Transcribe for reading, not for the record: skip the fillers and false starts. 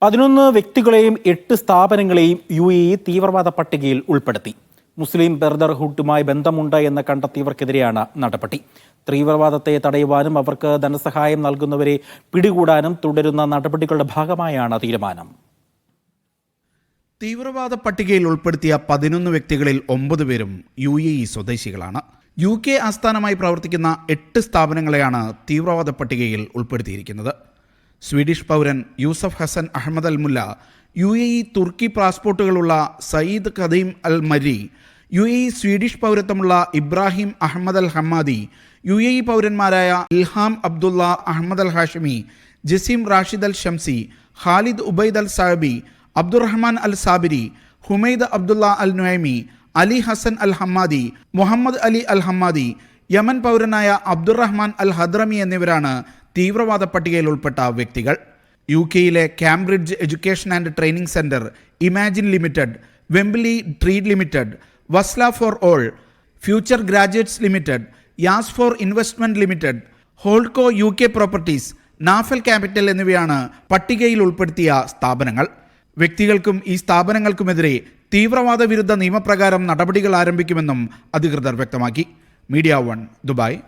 11 വ്യക്തികളെയും 8 സ്ഥാപനങ്ങളെയും UAE തീവ്രവാദ പട്ടികയിൽ ഉൾപ്പെടുത്തി. മുസ്ലിം ബ്രദർഹുഡുമായി ബന്ധമുണ്ട് എന്ന് കണ്ടെത്തിയവർക്കെതിരെയാണ് നടപടി. തീവ്രവാദത്തെ തടയുവാനും അവർക്ക് ധനസഹായം നൽകുന്നവരെ പിടികൂടാനും തുടരുന്ന നടപടികളുടെ ഭാഗമായാണ് തീരുമാനം. തീവ്രവാദ പട്ടികയിൽ ഉൾപ്പെടുത്തിയ 11 വ്യക്തികളിൽ 9 പേരും UAE സ്വദേശികളാണ്. UK ആസ്ഥാനമായി പ്രവർത്തിക്കുന്ന 8 സ്ഥാപനങ്ങളെയാണ് തീവ്രവാദ പട്ടികയിൽ ഉൾപ്പെടുത്തിയിരിക്കുന്നത്. സ്വീഡിഷ് പൗരൻ യൂസഫ് ഹസൻ അഹമ്മദ് അൽ മുല്ല, UAE തുർക്കി പാസ്പോർട്ടുകളുള്ള Sayyid ഖദീം al Mari, UAE Swedish പൗരത്വമുള്ള Ibrahim Ahmed al Hammadi, UAE പൗരന്മാരായ Ilham Abdullah Ahmed al Hashimi, Jasim Rashid al Shamsi, Khalid Ubaid al Sabi, Abdulrahman al Sabiri, Humaid Abdullah al Nuaimi, Ali Hassan al Hammadi, Mohammed Ali al Hammadi, Yemen പൗരനായ Abdulrahman al Hadrami എന്നിവരാണ് തീവ്രവാദ പട്ടികയിൽ ഉൾപ്പെട്ട വ്യക്തികൾ. UKയിലെ Cambridge education and training centre, Imagine limited, Wembley Treed limited, Wasla for all, future graduates limited, Yas for investment limited, ഹോൾഡ്കോ UK properties, നാഫൽ capital എന്നിവയാണ് പട്ടികയിൽ ഉൾപ്പെടുത്തിയ സ്ഥാപനങ്ങൾ. വ്യക്തികൾക്കും ഈ സ്ഥാപനങ്ങൾക്കുമെതിരെ തീവ്രവാദ വിരുദ്ധ നിയമപ്രകാരം നടപടികൾ ആരംഭിക്കുമെന്നും അധികൃതർ വ്യക്തമാക്കി. Media 1 Dubai.